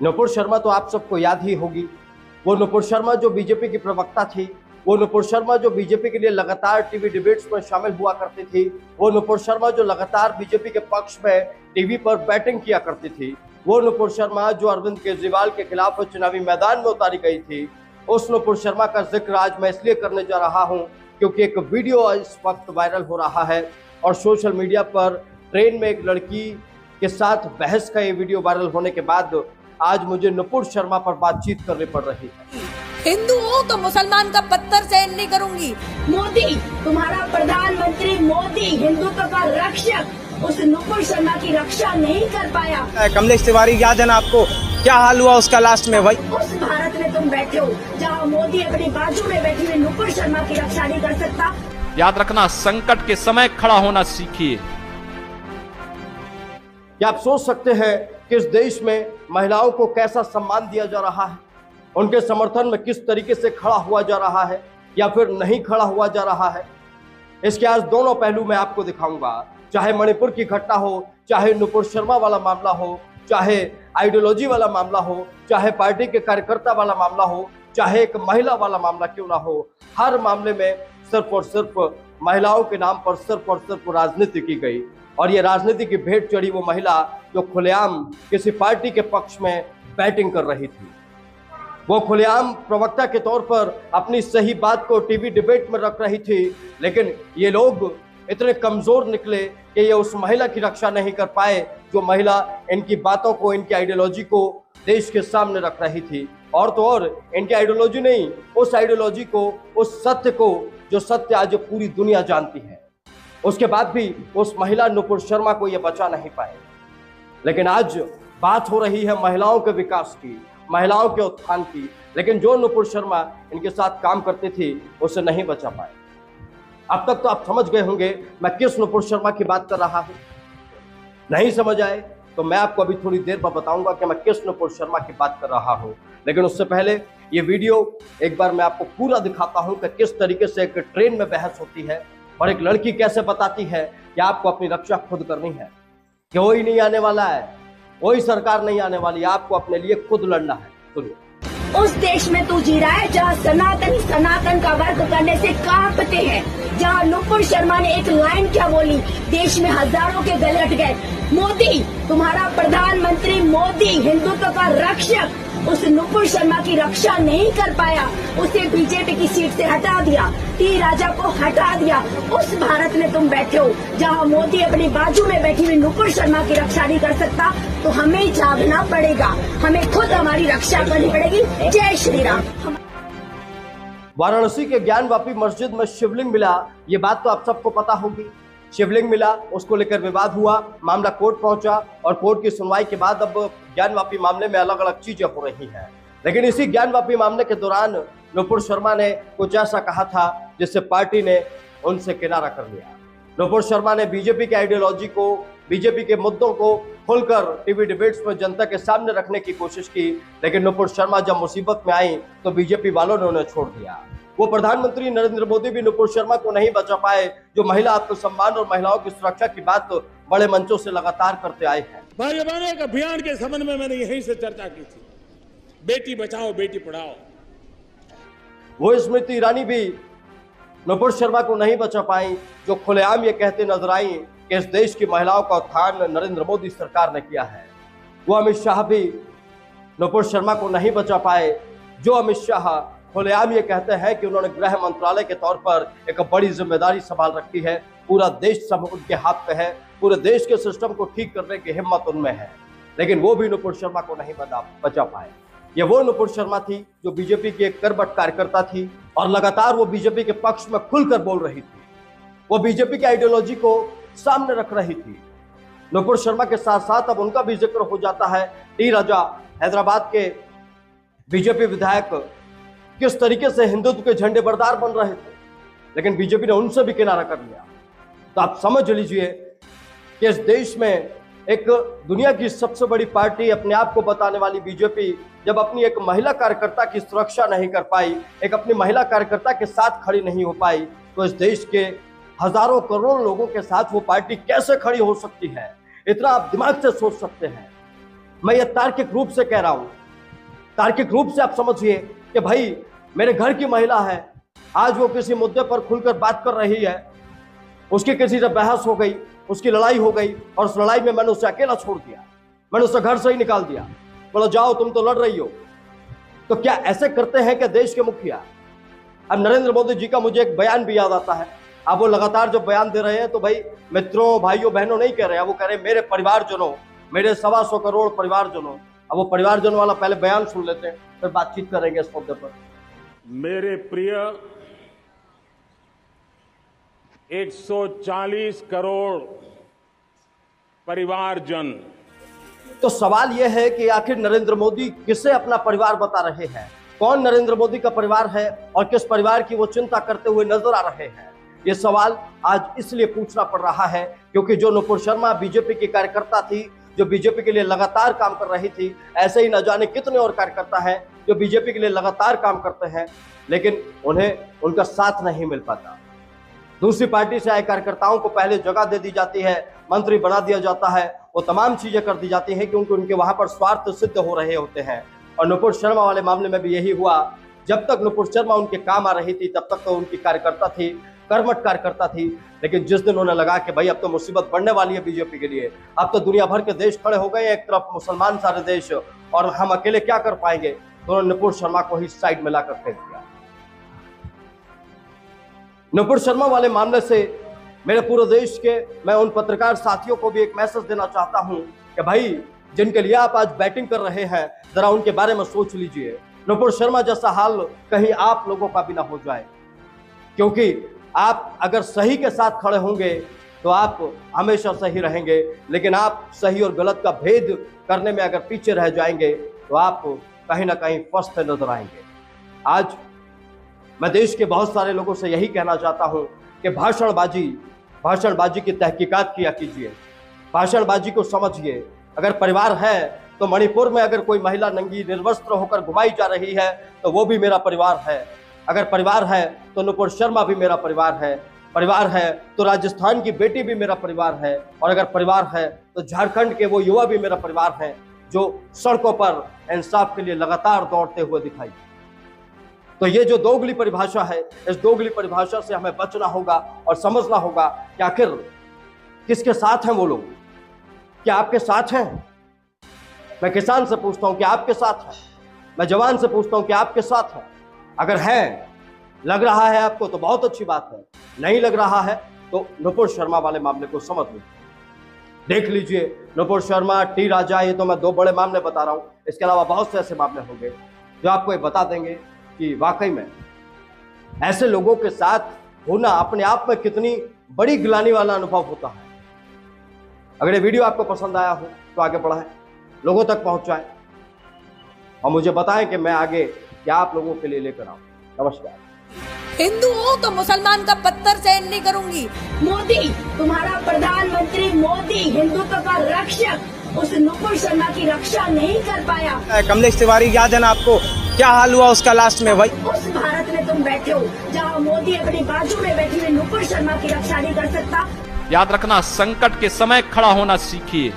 नुपुर शर्मा तो आप सबको याद ही होगी। वो नुपुर शर्मा जो बीजेपी की प्रवक्ता थी, वो नुपुर शर्मा जो बीजेपी के लिए लगातार टीवी डिबेट्स में शामिल हुआ करती थी, वो नुपुर शर्मा जो लगातार बीजेपी के पक्ष में टीवी पर बैटिंग किया करती थी, वो नुपुर शर्मा जो अरविंद केजरीवाल के खिलाफ चुनावी मैदान में उतारी गई थी। उस नुपुर शर्मा का जिक्र आज मैं इसलिए करने जा रहा हूं क्योंकि एक वीडियो इस वक्त वायरल हो रहा है और सोशल मीडिया पर ट्रेन में एक लड़की के साथ बहस का ये वीडियो वायरल होने के बाद आज मुझे नुपुर शर्मा पर बातचीत करनी पड़ रही है। हिंदू हो तो मुसलमान का पत्थर सहन नहीं करूंगी। मोदी, तुम्हारा प्रधानमंत्री मोदी हिंदुत्व का रक्षक उस नुपुर शर्मा की रक्षा नहीं कर पाया। कमलेश तिवारी याद है ना आपको, क्या हाल हुआ उसका लास्ट में भाई। उस भारत में तुम बैठे हो जहाँ मोदी अपनी बाजू में बैठी हुई नुपुर शर्मा की रक्षा नहीं कर सकता। याद रखना, संकट के समय खड़ा होना सीखिए। क्या आप सोच सकते हैं कि इस देश में महिलाओं को कैसा सम्मान दिया जा रहा है, उनके समर्थन में किस तरीके से खड़ा हुआ जा रहा है या फिर नहीं खड़ा हुआ जा रहा है। इसके आज दोनों पहलू मैं आपको दिखाऊंगा, चाहे मणिपुर की घटना हो, चाहे नुपुर शर्मा वाला मामला हो, चाहे आइडियोलॉजी वाला मामला हो, चाहे पार्टी के कार्यकर्ता वाला मामला हो, चाहे एक महिला वाला मामला क्यों ना हो, हर मामले में सिर्फ और सिर्फ महिलाओं के नाम पर सिर्फ और सिर्फ राजनीति की गई। और ये राजनीति की भेंट चढ़ी वो महिला जो खुलेआम किसी पार्टी के पक्ष में बैटिंग कर रही थी। वो खुलेआम प्रवक्ता के तौर पर अपनी सही बात को टीवी डिबेट में रख रही थी, लेकिन ये लोग इतने कमजोर निकले कि ये उस महिला की रक्षा नहीं कर पाए जो महिला इनकी बातों को, इनकी आइडियोलॉजी को देश के सामने रख रही थी। और तो और इनकी आइडियोलॉजी नहीं, उस आइडियोलॉजी को, उस सत्य को जो सत्य आज पूरी दुनिया जानती है। उसके बाद भी उस महिला नुपुर शर्मा को ये बचा नहीं पाए। लेकिन आज बात हो रही है महिलाओं के विकास की, महिलाओं के उत्थान की, लेकिन जो नुपुर शर्मा इनके साथ काम करती थी उसे नहीं बचा पाए। अब तक तो आप समझ गए होंगे मैं किस नुपुर शर्मा की बात कर रहा हूं। नहीं समझ आए तो मैं आपको अभी थोड़ी देर बाद बताऊंगा कि मैं किस नुपुर शर्मा की बात कर रहा हूं। लेकिन उससे पहले ये वीडियो एक बार मैं आपको पूरा दिखाता हूं कि किस तरीके से एक ट्रेन में बहस होती है और एक लड़की कैसे बताती है कि आपको अपनी रक्षा खुद करनी है, कि कोई नहीं आने वाला है, कोई सरकार नहीं आने वाली, आपको अपने लिए खुद लड़ना है। सुनिए। उस देश में तू जी रहा है जहाँ सनातन का वर्ग करने से कांपते हैं, जहाँ नुपुर शर्मा ने एक लाइन क्या बोली, देश में हजारों के गले कट गए। मोदी, तुम्हारा प्रधानमंत्री मोदी हिंदुत्व का रक्षक उस नुपुर शर्मा की रक्षा नहीं कर पाया, उसे बीजेपी की सीट से हटा दिया, टी राजा को हटा दिया। उस भारत में तुम बैठे हो जहाँ मोदी अपनी बाजू में बैठी हुई नुपुर शर्मा की रक्षा नहीं कर सकता, तो हमें जागना पड़ेगा, हमें खुद हमारी रक्षा करनी पड़ेगी। जय श्री राम। वाराणसी के ज्ञानवापी मस्जिद में शिवलिंग मिला, ये बात तो आप सबको पता होगी। शिवलिंग मिला, उसको लेकर विवाद हुआ, मामला कोर्ट पहुंचा और कोर्ट की सुनवाई के बाद अब ज्ञानवापी मामले में अलग अलग चीजें हो रही हैं। लेकिन इसी ज्ञानवापी मामले के दौरान नुपुर शर्मा ने कुछ ऐसा कहा था जिससे पार्टी ने उनसे किनारा कर लिया। नुपुर शर्मा ने बीजेपी की आइडियोलॉजी को, बीजेपी के मुद्दों को खुलकर टीवी डिबेट्स में जनता के सामने रखने की कोशिश की, लेकिन नुपुर शर्मा जब मुसीबत में आई तो बीजेपी वालों ने उन्हें छोड़ दिया। वो प्रधानमंत्री नरेंद्र मोदी भी नुपुर शर्मा को नहीं बचा पाए, जो महिला आत्मसम्मान और महिलाओं की सुरक्षा की बात बड़े मंचों से लगातार करते आए हैं। भाजपा ने एक अभियान के संबंध में मैंने यहीं से चर्चा की थी, बेटी बचाओ बेटी पढ़ाओ। वो स्मृति ईरानी भी नुपुर शर्मा को नहीं बचा पाई, जो खुलेआम ये कहते नजर आई कि इस देश की महिलाओं का उत्थान नरेंद्र मोदी सरकार ने किया है। वो अमित शाह भी नुपुर शर्मा को नहीं बचा पाए, जो अमित शाह खुलेआम ये कहते हैं कि उन्होंने गृह मंत्रालय के तौर पर एक बड़ी जिम्मेदारी संभाल रखी है, पूरा देश सब उनके हाथ पे है, पूरे देश के सिस्टम को ठीक करने की हिम्मत उनमें है, लेकिन वो भी नुपुर शर्मा को नहीं बचा पाए। ये वो नुपुर शर्मा थी जो बीजेपी की एक करबट कार्यकर्ता थी और लगातार वो बीजेपी के पक्ष में खुलकर बोल रही थी, वो बीजेपी की आइडियोलॉजी को सामने रख रही थी। नुपुर शर्मा के साथ साथ अब उनका भी जिक्र हो जाता है। टी राजा हैदराबाद के बीजेपी विधायक किस तरीके से हिंदुत्व के झंडे बरदार बन रहे थे, लेकिन बीजेपी ने उनसे भी किनारा कर लिया। तो आप समझ लीजिए कि इस देश में एक दुनिया की सबसे बड़ी पार्टी अपने आप को बताने वाली बीजेपी जब अपनी एक महिला कार्यकर्ता की सुरक्षा नहीं कर पाई, एक अपनी महिला कार्यकर्ता के साथ खड़ी नहीं हो पाई, तो इस देश के हजारों करोड़ों लोगों के साथ वो पार्टी कैसे खड़ी हो सकती है? इतना आप दिमाग से सोच सकते हैं। मैं ये तार्किक रूप से कह रहा हूं, तार्किक रूप से आप समझिए कि भाई मेरे घर की महिला है, आज वो किसी मुद्दे पर खुलकर बात कर रही है, उसकी किसी से बहस हो गई, उसकी लड़ाई हो गई और उस लड़ाई में मैंने उसे अकेला छोड़ दिया, मैंने उसे घर से ही निकाल दिया, बोला जाओ तुम तो लड़ रही हो। तो क्या ऐसे करते हैं कि देश के मुखिया? अब नरेंद्र मोदी जी का मुझे एक बयान भी याद आता है। अब वो लगातार जो बयान दे रहे हैं तो भाई मित्रों, भाइयों, बहनों नहीं कह रहे हैं, वो कह रहे हैं मेरे परिवारजनों, मेरे 125 करोड़ परिवारजनों। अब वो परिवारजनों वाला पहले बयान सुन लेते हैं, फिर बातचीत करेंगे इस मुद्दे पर। मेरे प्रिय 140 करोड़ परिवारजन, तो सवाल यह है कि आखिर नरेंद्र मोदी किसे अपना परिवार बता रहे हैं? कौन नरेंद्र मोदी का परिवार है और किस परिवार की वो चिंता करते हुए नजर आ रहे हैं? ये सवाल आज इसलिए पूछना पड़ रहा है क्योंकि जो नुपुर शर्मा बीजेपी की कार्यकर्ता थी, जो बीजेपी के लिए लगातार काम कर रही थी, ऐसे ही न जाने कितने और कार्यकर्ता हैं जो बीजेपी के लिए लगातार काम करते हैं, लेकिन उन्हें उनका साथ नहीं मिल पाता। दूसरी पार्टी से आए कार्यकर्ताओं को पहले जगह दे दी जाती है, मंत्री बना दिया जाता है, वो तमाम चीजें कर दी जाती हैं क्योंकि उनके वहां पर स्वार्थ सिद्ध हो रहे होते हैं। और नुपुर शर्मा वाले मामले में भी यही हुआ। जब तक नुपुर शर्मा उनके काम आ रही थी तब तक तो उनकी कार्यकर्ता थी, कर्मठ कार्यकर्ता थी, लेकिन जिस दिन उन्हें लगा कि भाई अब तो मुसीबत बढ़ने वाली है बीजेपी के लिए, अब तो दुनिया भर के देश खड़े हो गए, एक तरफ मुसलमान सारे देश और हम अकेले क्या कर पाएंगे, तो उन्होंने नुपुर शर्मा को ही साइड में लाकर फेंक दिया। नुपुर शर्मा वाले मामले से मेरे पूरे देश के मैं उन पत्रकार साथियों को भी एक मैसेज देना चाहता हूं कि भाई जिनके लिए आप आज बैटिंग कर रहे हैं, जरा उनके बारे में सोच लीजिए। नुपुर शर्मा जैसा हाल कहीं आप लोगों का भी ना हो जाए, क्योंकि आप अगर सही के साथ खड़े होंगे तो आप हमेशा सही रहेंगे, लेकिन आप सही और गलत का भेद करने में अगर पीछे रह जाएंगे तो आप कहीं ना कहीं फंसते नजर आएंगे। आज मैं देश के बहुत सारे लोगों से यही कहना चाहता हूं कि भाषणबाजी की तहकीकात किया कीजिए, भाषणबाजी को समझिए। अगर परिवार है तो मणिपुर में अगर कोई महिला नंगी निर्वस्त्र होकर घुमाई जा रही है तो वो भी मेरा परिवार है। अगर परिवार है तो नुपुर शर्मा भी मेरा परिवार है, परिवार है तो राजस्थान की बेटी भी मेरा परिवार है, और अगर परिवार है तो झारखंड के वो युवा भी मेरा परिवार है जो सड़कों पर इंसाफ के लिए लगातार दौड़ते हुए दिखाई। तो ये जो दोगली परिभाषा है, इस दोगली परिभाषा से हमें बचना होगा और समझना होगा कि आखिर किसके साथ हैं वो लोग। क्या आपके साथ हैं? मैं किसान से पूछता हूं कि आपके साथ हैं, मैं जवान से पूछता हूं कि आपके साथ हैं। अगर हैं, लग रहा है आपको तो बहुत अच्छी बात है, नहीं लग रहा है तो नुपुर शर्मा वाले मामले को समझ लीजिए, देख लीजिए। नुपुर शर्मा, टी राजा, ये तो मैं दो बड़े मामले बता रहा हूं, इसके अलावा बहुत से ऐसे मामले होंगे जो आपको ये बता देंगे कि वाकई में ऐसे लोगों के साथ होना अपने आप में कितनी बड़ी गिलानी वाला अनुभव होता है। अगर ये वीडियो आपको पसंद आया हो तो आगे बढ़ाएं, लोगों तक पहुंचाएं और मुझे बताएं कि मैं आगे क्या आप लोगों के लिए लेकर आऊं। नमस्कार। हिंदू हो तो मुसलमान का पत्थर सहन नहीं करूंगी। मोदी, तुम्हारा प्रधानमंत्री मोदी हिंदुत्व का रक्षक उस नुपुर शर्मा की रक्षा नहीं कर पाया। कमलेश तिवारी याद है ना आपको, क्या हाल हुआ उसका लास्ट में? भाई उस भारत में तुम बैठे हो जहाँ मोदी अपनी बाजू में बैठी हुई नुपुर शर्मा की रक्षा नहीं कर सकता। याद रखना, संकट के समय खड़ा होना सीखिए।